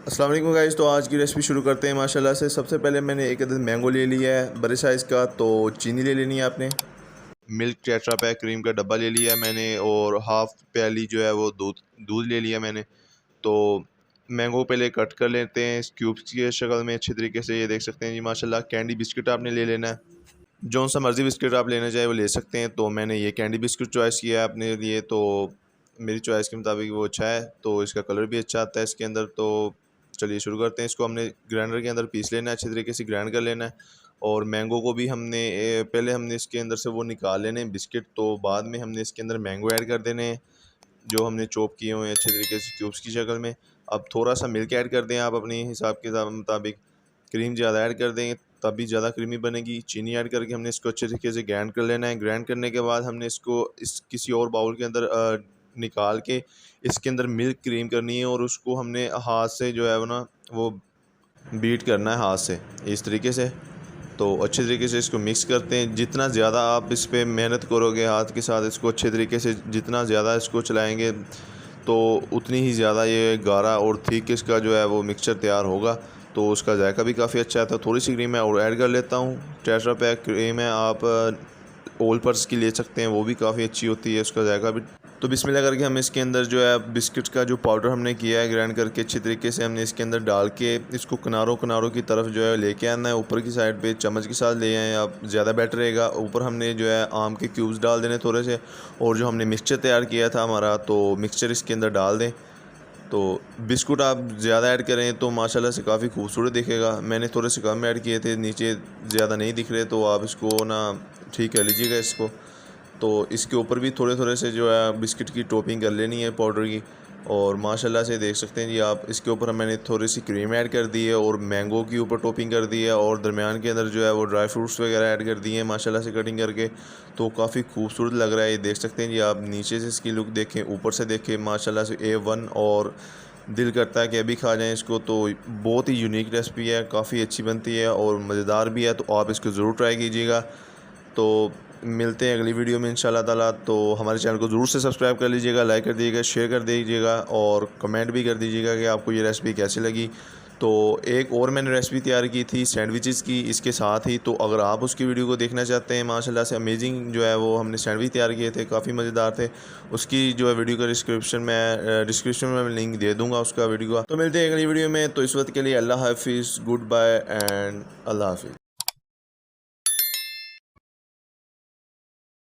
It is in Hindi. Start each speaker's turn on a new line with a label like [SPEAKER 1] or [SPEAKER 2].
[SPEAKER 1] अस्सलाम वालेकुम गाइस। तो आज की रेसिपी शुरू करते हैं माशाल्लाह से। सबसे पहले मैंने एक अदद मैंगो ले लिया है बड़े साइज़ का। तो चीनी ले लेनी है आपने। मिल्क टेट्रा पैक क्रीम का डब्बा ले लिया है मैंने, और हाफ़ प्याली जो है वो दूध ले लिया मैंने। तो मैंगो पहले कट कर लेते हैं इस क्यूब्स की शक्ल में अच्छे तरीके से। ये देख सकते हैं जी माशाल्लाह। कैंडी बिस्किट आपने ले लेना है, जौन सा मर्ज़ी बिस्किट आप लेना चाहे वो ले सकते हैं। तो मैंने ये कैंडी बिस्किट चॉइस किया है अपने लिए, तो मेरी चॉइस के मुताबिक वो अच्छा है। तो इसका कलर भी अच्छा आता है इसके अंदर। तो चलिए शुरू करते हैं। इसको हमने ग्राइंडर के अंदर पीस लेना है, अच्छे तरीके से ग्राइंड कर लेना है। और मैंगो को भी हमने पहले हमने इसके अंदर से वो निकाल लेने हैं बिस्किट, तो बाद में हमने इसके अंदर मैंगो ऐड कर देने हैं जो हमने चॉप किए हुए हैं अच्छे तरीके से क्यूब्स की शक्ल में। अब थोड़ा सा मिल्क ऐड कर दें आप अपने हिसाब के मुताबिक। क्रीम ज़्यादा ऐड कर देंगे तभी ज़्यादा क्रीमी बनेगी। चीनी ऐड करके हमने इसको अच्छे तरीके से ग्राइंड कर लेना है। ग्राइंड करने के बाद हमने इसको इस किसी और बाउल के अंदर निकाल के इसके अंदर मिल्क क्रीम करनी है, और उसको हमने हाथ से जो है वो ना वो बीट करना है हाथ से इस तरीके से। तो अच्छे तरीके से इसको मिक्स करते हैं। जितना ज़्यादा आप इस पर मेहनत करोगे हाथ के साथ, इसको अच्छे तरीके से जितना ज़्यादा इसको चलाएंगे तो उतनी ही ज़्यादा ये गाढ़ा और थिक इसका जो है वो मिक्सचर तैयार होगा। तो उसका जायका भी काफ़ी अच्छा आता है। थोड़ी सी क्रीम मैं और ऐड कर लेता हूँ। टेट्रा पैक क्रीम है, आप ओल पर्स की ले सकते हैं, वो भी काफ़ी अच्छी होती है, उसका जायका भी। तो बिस्मिल्लाह करके हम इसके अंदर जो है बिस्किट का जो पाउडर हमने किया है ग्राइंड करके अच्छी तरीके से हमने इसके अंदर डाल के इसको किनारों की तरफ जो है लेके आना है। ऊपर की साइड पे चम्मच के साथ ले आए आप, ज़्यादा बेटर रहेगा। ऊपर हमने जो है आम के क्यूब्स डाल देने थोड़े से, और जो हमने मिक्सचर तैयार किया था हमारा, तो मिक्सचर इसके अंदर डाल दें। तो बिस्कुट आप ज़्यादा ऐड करें तो माशाल्लाह से काफ़ी खूबसूरत दिखेगा। मैंने थोड़े से कम ऐड किए थे, नीचे ज़्यादा नहीं दिख रहे, तो आप इसको ना ठीक कर लीजिएगा इसको। तो इसके ऊपर भी थोड़े थोड़े से जो है बिस्किट की टॉपिंग कर लेनी है पाउडर की। और माशाल्लाह से देख सकते हैं जी आप, इसके ऊपर मैंने थोड़ी सी क्रीम ऐड कर दी है और मैंगो के ऊपर टॉपिंग कर दी है, और दरमियान के अंदर जो है वो ड्राई फ्रूट्स वगैरह ऐड कर दिए हैं माशाल्लाह से कटिंग करके। तो काफ़ी खूबसूरत लग रहा है, ये देख सकते हैं जी आप। नीचे से इसकी लुक देखें, ऊपर से देखें, माशाल्लाह से A1, और दिल करता है कि अभी खा जाएँ इसको। तो बहुत ही यूनिक रेसिपी है, काफ़ी अच्छी बनती है और मज़ेदार भी है। तो आप इसको ज़रूर ट्राई कीजिएगा। तो मिलते हैं अगली वीडियो में इंशाल्लाह ताला। तो हमारे चैनल को ज़रूर से सब्सक्राइब कर लीजिएगा, लाइक कर दीजिएगा, शेयर कर दीजिएगा, और कमेंट भी कर दीजिएगा कि आपको ये रेसिपी कैसी लगी। तो एक और मैंने रेसिपी तैयार की थी सैंडविचेस की इसके साथ ही। तो अगर आप उसकी वीडियो को देखना चाहते हैं, माशाल्लाह से अमेजिंग जो है वो हमने सैंडविच तैयार किए थे, काफ़ी मज़ेदार थे। उसकी जो है वीडियो का डिस्क्रिप्शन में मैं लिंक दे दूँगा उसका वीडियो का। तो मिलते हैं अगली वीडियो में। तो इस वक्त के लिए अल्लाह हाफिज़, गुड बाय एंड अल्लाह हाफिज़।